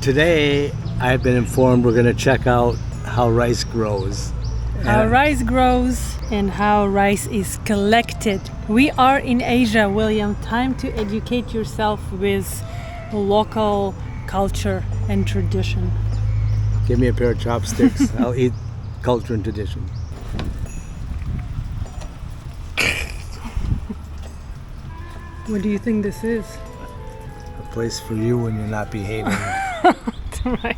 Today, I've been informed we're going to check out how rice grows. How rice grows and how rice is collected. We are in Asia, William. Time to educate yourself with local culture and tradition. Give me a pair of chopsticks. I'll eat culture and tradition. What do you think this is? A place for you when you're not behaving. Right.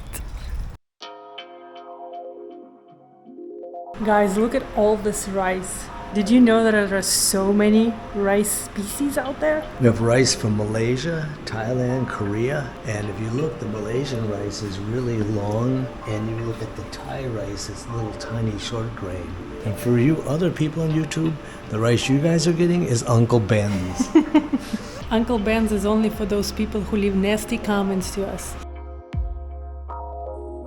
Guys, look at all this rice. Did you know that there are so many rice species out there? We have rice from Malaysia, Thailand, Korea, and if you look, the Malaysian rice is really long, and you look at the Thai rice, it's little tiny short grain. And for you other people on YouTube, the rice you guys are getting is Uncle Ben's. Uncle Ben's is only for those people who leave nasty comments to us.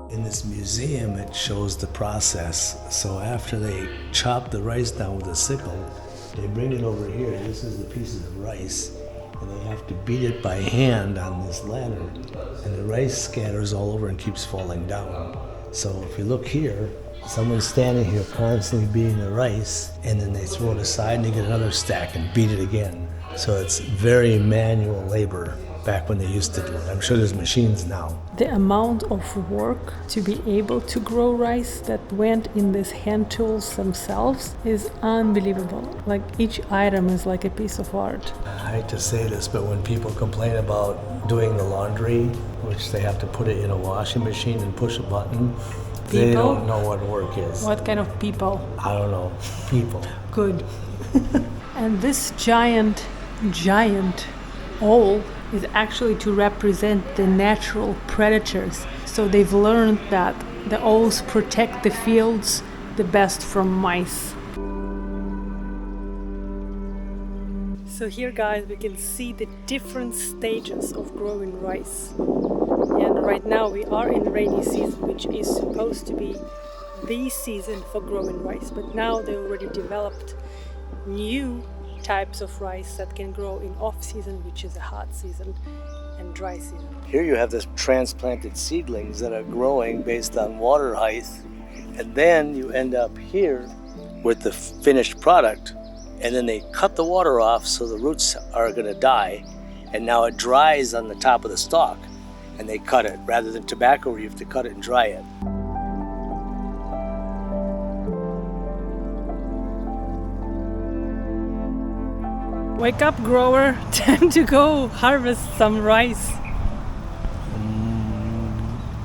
In this museum, it shows the process. So after they chop the rice down with a sickle, they bring it over here. This is the pieces of rice, and they have to beat it by hand on this ladder. And the rice scatters all over and keeps falling down. So if you look here, someone's standing here constantly beating the rice, and then they throw it aside and they get another stack and beat it again. So it's very manual labor back when they used to do it. I'm sure there's machines now. The amount of work to be able to grow rice that went in these hand tools themselves is unbelievable. Like each item is like a piece of art. I hate to say this, but when people complain about doing the laundry, which they have to put it in a washing machine and push a button, they don't know what work is. What kind of people? I don't know. People. Good. And this giant owl is actually to represent the natural predators. So they've learned that the owls protect the fields the best from mice. So here, guys, we can see the different stages of growing rice. And right now we are in rainy season, which is supposed to be the season for growing rice. But now they already developed new types of rice that can grow in off-season, which is a hot season, and dry season. Here you have this transplanted seedlings that are growing based on water height, and then you end up here with the finished product, and then they cut the water off so the roots are going to die, and now it dries on the top of the stalk, and they cut it. Rather than tobacco where you have to cut it and dry it. Wake up, grower. Time to go harvest some rice.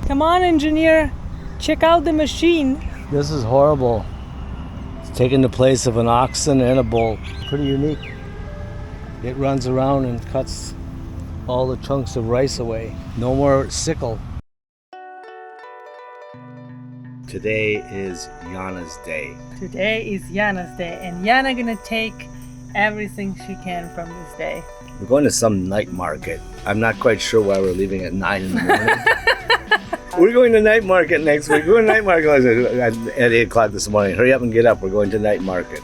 Come on, engineer. Check out the machine. This is horrible. It's taking the place of an oxen and a bull. Pretty unique. It runs around and cuts all the chunks of rice away. No more sickle. Today is Yana's day. Today is Yana's day, and Yana gonna take everything she can from this day. We're going to some night market. I'm not quite sure why we're leaving at 9 in the morning. We're going to night market next week. We're going to night market at 8 o'clock this morning. Hurry up and get up. We're going to night market.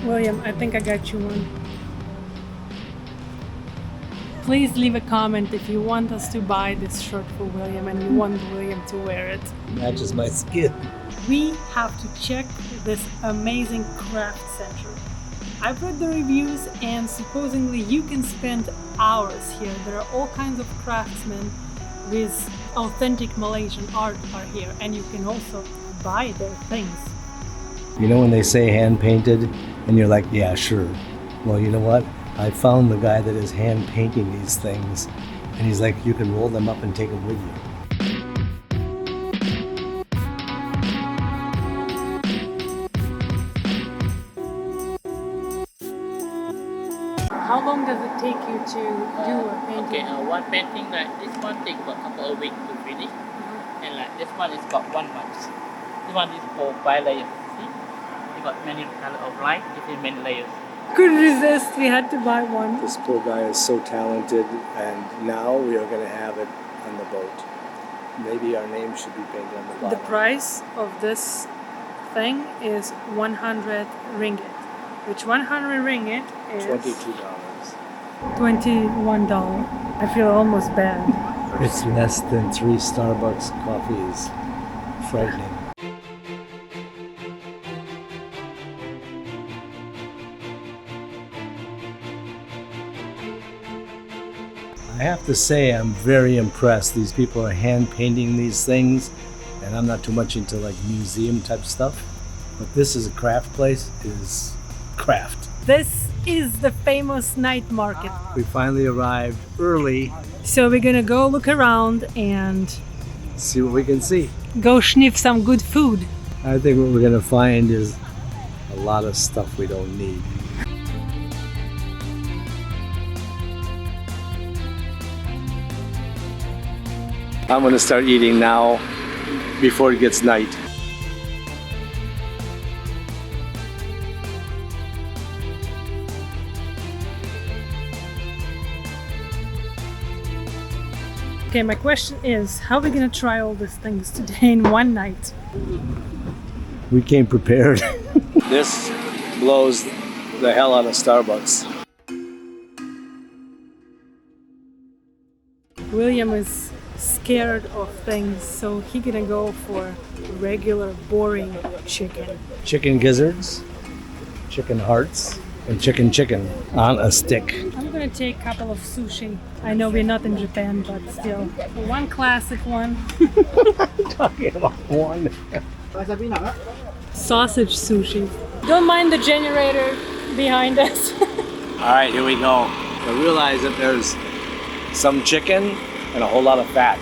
William, I think I got you one. Please leave a comment if you want us to buy this shirt for William and you want William to wear it. Matches my skin. We have to check this amazing craft center. I've read the reviews and supposedly you can spend hours here. There are all kinds of craftsmen with authentic Malaysian art are here, and you can also buy their things. You know when they say hand painted and you're like, yeah, sure. Well, you know what? I found the guy that is hand painting these things, and he's like, you can roll them up and take them with you. How long does it take you to do a painting? Okay, one painting like this one takes about a couple of weeks to finish, and like this one is about 1 month. This one is for 5 layers. See, you got many color of light. This is many layers. Couldn't resist. We had to buy one. This poor guy is so talented, and now we are going to have it on the boat. Maybe our name should be painted on the bottom. The price of this thing is 100 ringgit, which 100 ringgit is $22. $21. I feel almost bad. It's less than 3 Starbucks coffees. Frightening. I have to say I'm very impressed. These people are hand painting these things, and I'm not too much into like museum type stuff. But this is a craft place, is craft. This is the famous night market. We finally arrived early. So we're gonna go look around and See what we can see. go sniff some good food. I think what we're gonna find is a lot of stuff we don't need. I'm gonna start eating now before it gets night. Okay, my question is, how are we gonna try all these things today in one night? We came prepared. This blows the hell out of Starbucks. William is scared of things, so he gonna go for regular, boring chicken. Chicken gizzards, chicken hearts, and chicken on a stick. I'm gonna take a couple of sushi. I know we're not in Japan, but still. One classic one. Talking about one. Sausage sushi. Don't mind the generator behind us. All right, here we go. I realize that there's some chicken and a whole lot of fat.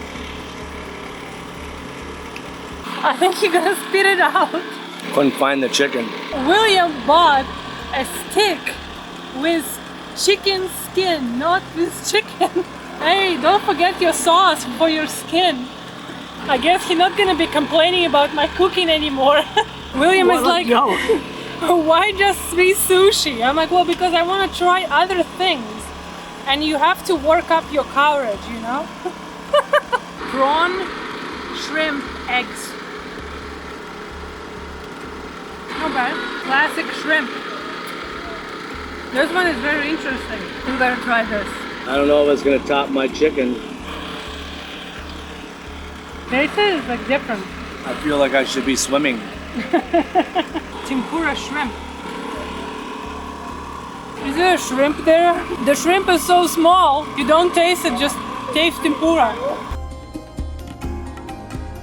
I think you're gonna spit it out. Couldn't find the chicken. William bought a stick with chicken skin, not with chicken. Hey, don't forget your sauce for your skin. I guess he's not gonna be complaining about my cooking anymore. William is like, why just 3 sushi? I'm like, well, because I want to try other things. And you have to work up your courage, you know? Prawn, shrimp, eggs. Not bad. Classic shrimp. This one is very interesting. You gotta try this. I don't know if it's gonna top my chicken. Taste it is like different. I feel like I should be swimming. Tempura shrimp. Is there a shrimp there? The shrimp is so small, you don't taste it, just taste tempura.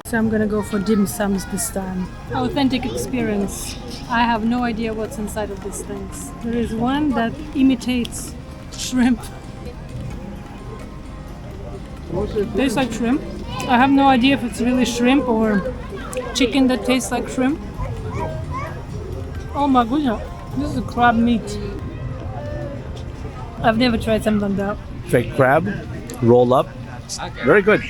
So I'm gonna go for dim sums this time. Authentic experience. I have no idea what's inside of these things. There is one that imitates shrimp. Tastes like shrimp. I have no idea if it's really shrimp or chicken that tastes like shrimp. Oh my goodness, this is crab meat. I've never tried something like that. Fake crab, roll up. Very good.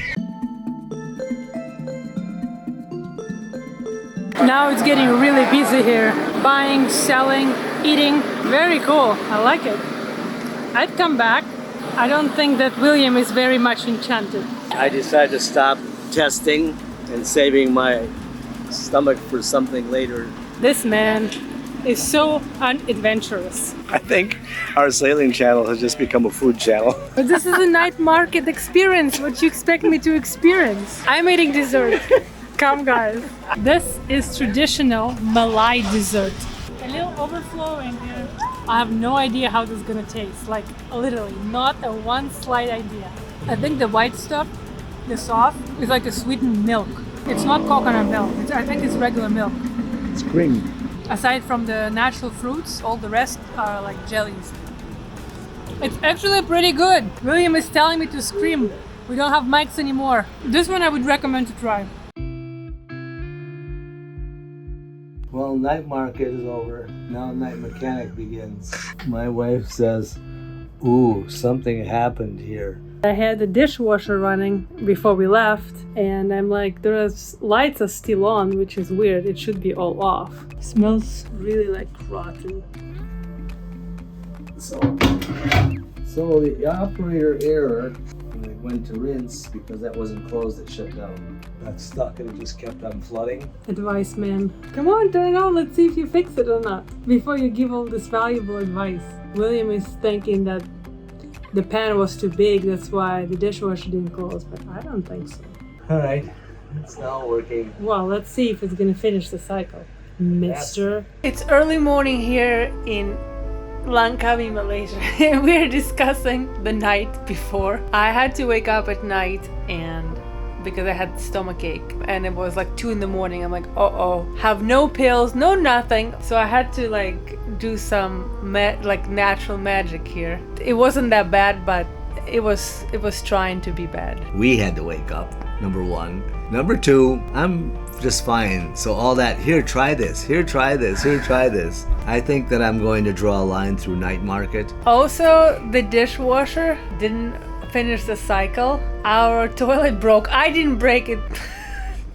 Now it's getting really busy here. Buying, selling, eating. Very cool. I like it. I'd come back. I don't think that William is very much enchanted. I decided to stop testing and saving my stomach for something later. This man is so unadventurous. I think our sailing channel has just become a food channel. But this is a night market experience. What you expect me to experience? I'm eating dessert. Come guys. This is traditional Malay dessert. A little overflowing here. I have no idea how this is gonna taste. Like literally, not a one slight idea. I think the white stuff, the sauce, is like a sweetened milk. It's not coconut milk. I think it's regular milk. It's cream. Aside from the natural fruits, all the rest are like jellies. It's actually pretty good. William is telling me to scream. We don't have mics anymore. This one I would recommend to try. Well, night market is over. Now night mechanic begins. My wife says, ooh, something happened here. I had the dishwasher running before we left, and I'm like, lights are still on, which is weird. It should be all off. It smells really like rotten. So the operator error, I'm gonna went to rinse, because that wasn't closed, it shut down. Got stuck and it just kept on flooding. Advice, man. Come on, turn it on. Let's see if you fix it or not. Before you give all this valuable advice. William is thinking that the pan was too big, that's why the dishwasher didn't close, but I don't think so. Alright, it's now working. Well, let's see if it's gonna finish the cycle, mister. It's early morning here in Langkawi, Malaysia. We're discussing the night before. I had to wake up at night and because I had stomachache and it was like 2 in the morning. I'm like, uh-oh, have no pills, no nothing. So I had to like do some like natural magic here. It wasn't that bad, but it was trying to be bad. We had to wake up, number one. Number two, I'm just fine. So all that, here, try this, here, try this, here, try this. I think that I'm going to draw a line through night market. Also, the dishwasher didn't finish the cycle. Our toilet broke. I didn't break it.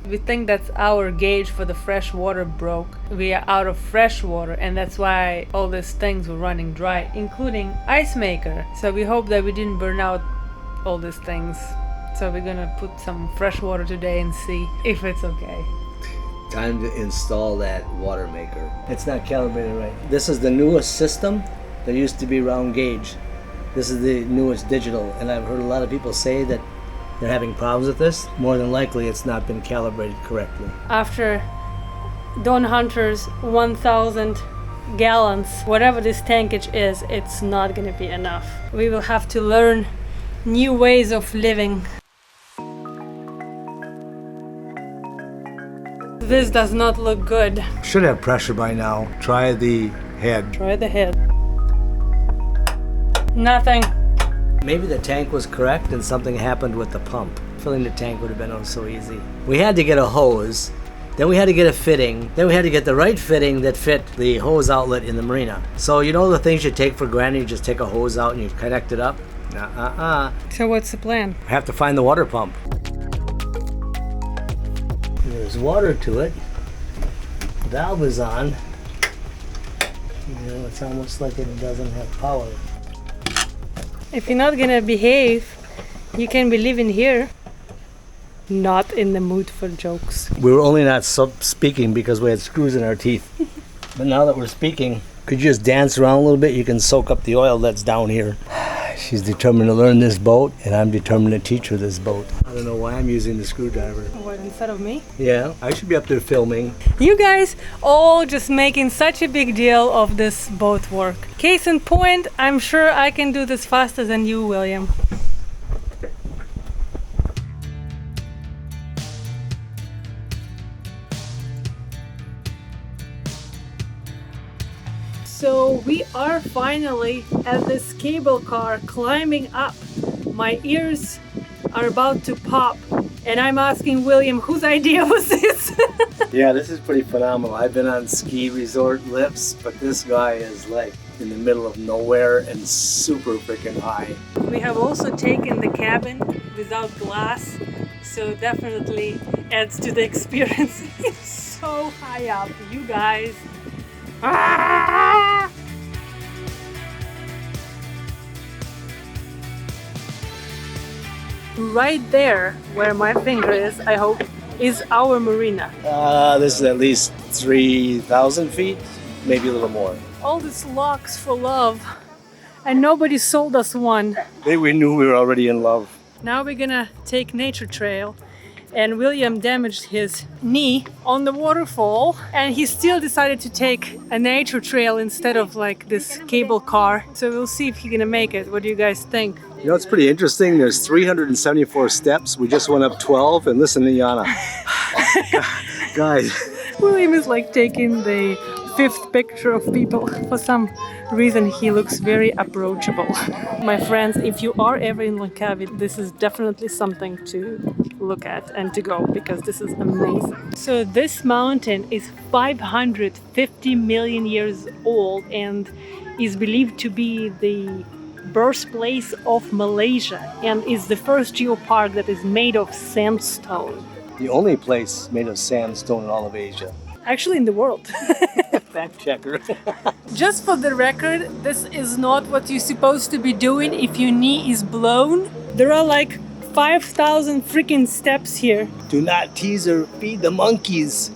We think that's our gauge for the fresh water broke. We are out of fresh water and that's why all these things were running dry, including ice maker. So we hope that we didn't burn out all these things. So we're gonna put some fresh water today and see if it's okay. Time to install that water maker. It's not calibrated right. This is the newest system. There used to be round gauge. This is the newest digital, and I've heard a lot of people say that they're having problems with this. More than likely, it's not been calibrated correctly. After Don Hunter's 1,000 gallons, whatever this tankage is, it's not gonna be enough. We will have to learn new ways of living. This does not look good. Should have pressure by now. Try the head. Try the head. Nothing. Maybe the tank was correct and something happened with the pump. Filling the tank would have been so easy. We had to get a hose, then we had to get a fitting, then we had to get the right fitting that fit the hose outlet in the marina. So you know the things you take for granted, you just take a hose out and you connect it up? So what's the plan? We have to find the water pump. There's water to it. Valve is on. You know, it's almost like it doesn't have power. If you're not gonna behave, you can be living here. Not in the mood for jokes. We were only not speaking because we had screws in our teeth. But now that we're speaking, could you just dance around a little bit? You can soak up the oil that's down here. She's determined to learn this boat, and I'm determined to teach her this boat. I don't know why I'm using the screwdriver. What, instead of me? Yeah, I should be up there filming. You guys all just making such a big deal of this boat work. Case in point, I'm sure I can do this faster than you, William. So we are finally at this cable car climbing up. My ears are about to pop and I'm asking William, whose idea was this? Yeah, this is pretty phenomenal. I've been on ski resort lifts, but this guy is like in the middle of nowhere and super freaking high. We have also taken the cabin without glass, so definitely adds to the experience. It's so high up, you guys. Ah! Right there, where my finger is, I hope, is our marina. This is at least 3,000 feet, maybe a little more. All these locks for love, and nobody sold us one. Maybe we knew we were already in love. Now we're gonna take nature trail, and William damaged his knee on the waterfall, and he still decided to take a nature trail instead of like this cable car. So we'll see if he's gonna make it. What do you guys think? You know, it's pretty interesting. There's 374 steps. We just went up 12, and listen to Yana. Guys. William is like taking the 5th picture of people. For some reason he looks very approachable. My friends, if you are ever in Langkawi, this is definitely something to look at and to go, because this is amazing. So this mountain is 550 million years old and is believed to be the birthplace of Malaysia and is the first geopark that is made of sandstone. The only place made of sandstone in all of Asia. Actually in the world. Fact checker. Just for the record, this is not what you're supposed to be doing if your knee is blown. There are like 5,000 freaking steps here. Do not tease or feed the monkeys.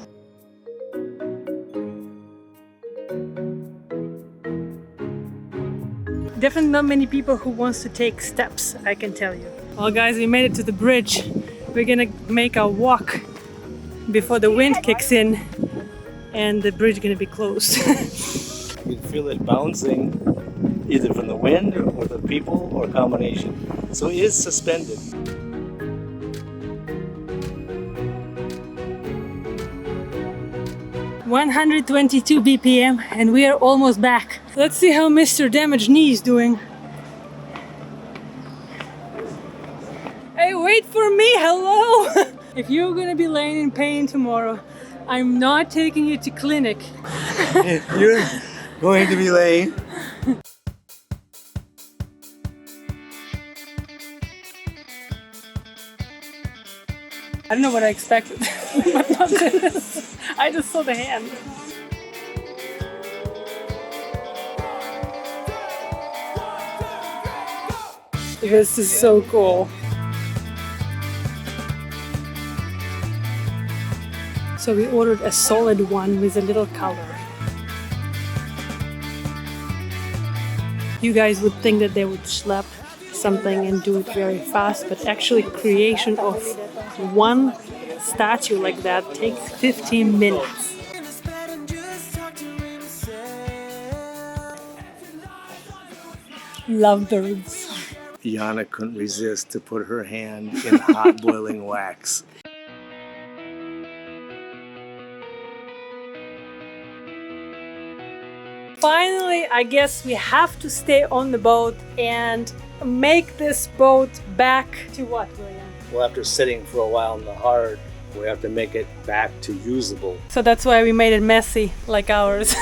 Definitely not many people who wants to take steps, I can tell you. Well guys, we made it to the bridge. We're gonna make a walk before the wind kicks in and the bridge gonna be closed. You can feel it bouncing either from the wind or the people or a combination. So it is suspended. $122 BPM and we are almost back. Let's see how Mr. Damaged Knee is doing. Hey, wait for me, hello! If you're gonna be laying in pain tomorrow, I'm not taking you to clinic. You're going to be late. I don't know what I expected, but not this. I just saw the hand. This is so cool. So we ordered a solid one with a little color. You guys would think that they would schlep something and do it very fast, but actually creation of one statue like that takes 15 minutes. Lovebirds. Yana couldn't resist to put her hand in hot boiling wax. Finally, I guess we have to stay on the boat and make this boat back to what, William? Well, after sitting for a while in the hard, we have to make it back to usable. So that's why we made it messy, like ours.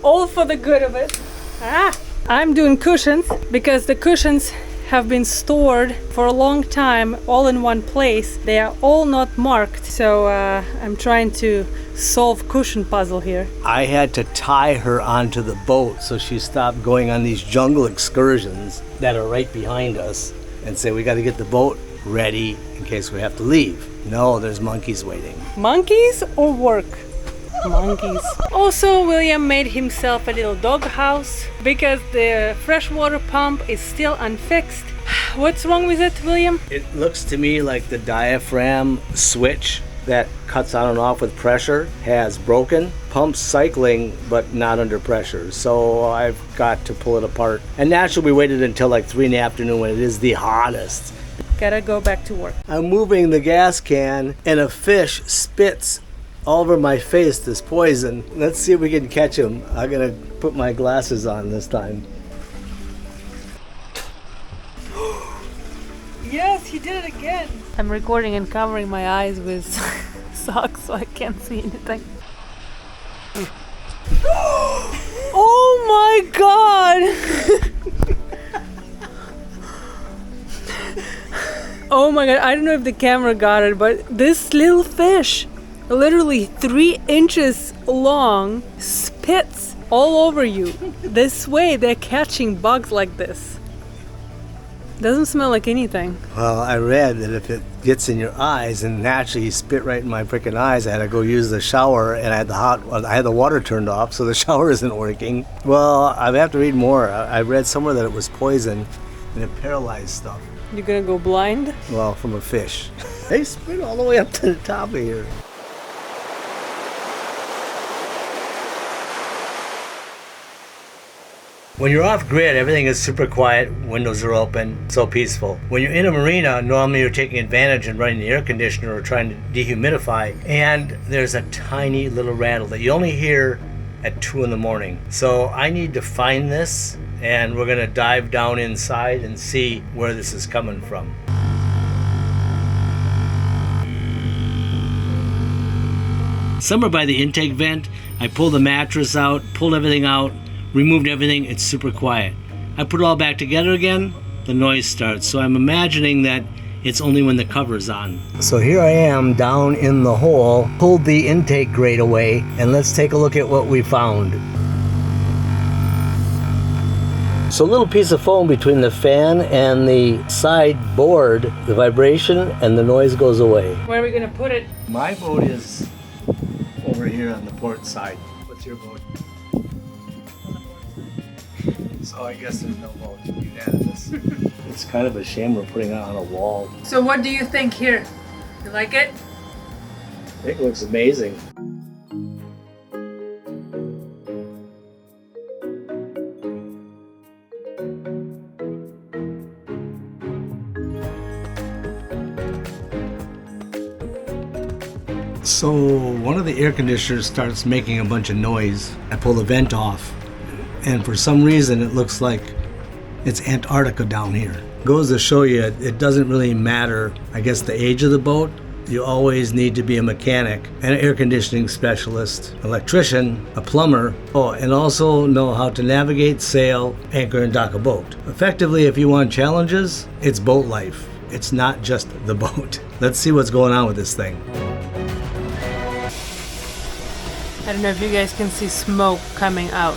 All for the good of it. I'm doing cushions because the cushions have been stored for a long time all in one place. They are all not marked, so I'm trying to solve cushion puzzle here. I had to tie her onto the boat so she stopped going on these jungle excursions that are right behind us and say we got to get the boat ready in case we have to leave. No, there's monkeys waiting. Monkeys or work? Monkeys. Also, William made himself a little dog house because the freshwater pump is still unfixed. What's wrong with it, William? It looks to me like the diaphragm switch that cuts on and off with pressure has broken. Pump's cycling, but not under pressure. So I've got to pull it apart. And naturally, we waited until like 3 in the afternoon when it is the hottest. Gotta go back to work. I'm moving the gas can and a fish spits all over my face this poison. Let's see if we can catch him. I'm gonna put my glasses on this time. Yes, he did it again. I'm recording and covering my eyes with socks so I can't see anything. Oh my god! Oh my god, I don't know if the camera got it, but this little fish, literally 3 inches long, spits all over you. This way they're catching bugs like this. Doesn't smell like anything. Well, I read that if it gets in your eyes, and naturally he spit right in my freaking eyes, I had to go use the shower, and I had the water turned off, so the shower isn't working. Well, I have to read more. I read somewhere that it was poison and it paralyzed stuff. You're gonna go blind? Well, from a fish. They spit all the way up to the top of here. When you're off grid, everything is super quiet, windows are open, so peaceful. When you're in a marina, normally you're taking advantage and running the air conditioner or trying to dehumidify, and there's a tiny little rattle that you only hear at 2 in the morning. So I need to find this, and we're gonna dive down inside and see where this is coming from. Somewhere by the intake vent, I pulled the mattress out, pulled everything out, removed everything. It's super quiet. I put it all back together again, the noise starts. So I'm imagining that it's only when the cover's on. So here I am down in the hole, pulled the intake grate away, and let's take a look at what we found. So a little piece of foam between the fan and the side board, the vibration and the noise goes away. Where are we gonna put it? My boat is over here on the port side. What's your boat? So I guess there's no vote. Unanimous. It's kind of a shame we're putting it on a wall. So what do you think here? You like it? I think it looks amazing. So one of the air conditioners starts making a bunch of noise. I pull the vent off, and for some reason it looks like it's Antarctica down here. Goes to show you, it doesn't really matter, I guess, the age of the boat. You always need to be a mechanic, an air conditioning specialist, electrician, a plumber, and also know how to navigate, sail, anchor, and dock a boat. Effectively, if you want challenges, it's boat life. It's not just the boat. Let's see what's going on with this thing. I don't know if you guys can see smoke coming out.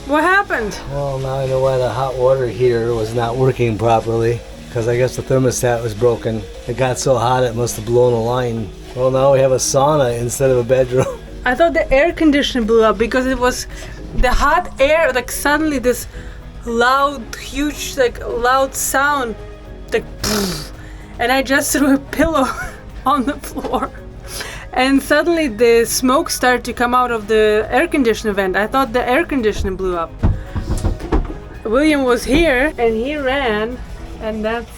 What happened? Well, now I know why the hot water heater was not working properly, because I guess the thermostat was broken. It got so hot it must have blown a line. Well, now we have a sauna instead of a bedroom. I thought the air conditioner blew up because it was the hot air, like suddenly this loud, huge, like loud sound, like poof, and I just threw a pillow on the floor. And suddenly the smoke started to come out of the air conditioner vent. I thought the air conditioner blew up. William was here and he ran, and that's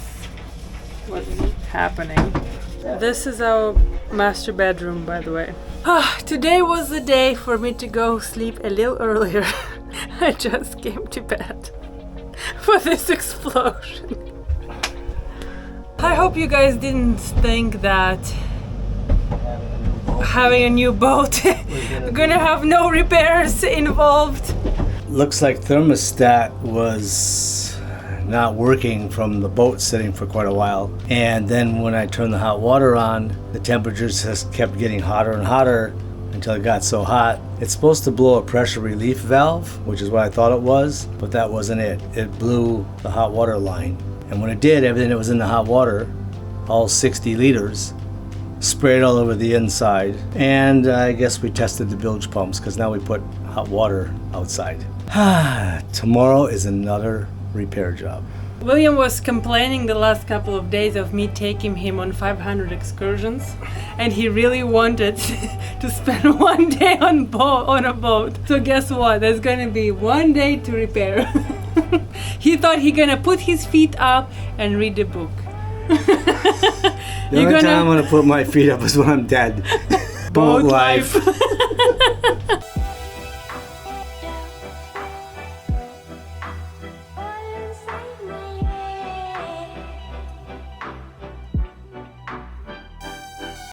what's happening. This is our master bedroom, by the way. Today was the day for me to go sleep a little earlier. I just came to bed for this explosion. I hope you guys didn't think that having a new boat, we're gonna have no repairs involved. Looks like thermostat was not working from the boat sitting for quite a while. And then when I turned the hot water on, the temperatures just kept getting hotter and hotter until it got so hot. It's supposed to blow a pressure relief valve, which is what I thought it was, but that wasn't it. It blew the hot water line. And when it did, everything that was in the hot water, all 60 liters, sprayed all over the inside. And I guess we tested the bilge pumps, because now we put hot water outside. Tomorrow is another repair job. William was complaining the last couple of days of me taking him on 500 excursions, and he really wanted to spend one day on a boat. So guess what? There's gonna be one day to repair. He thought he gonna put his feet up and read the book. The only time I'm gonna put my feet up is when I'm dead. Boat life.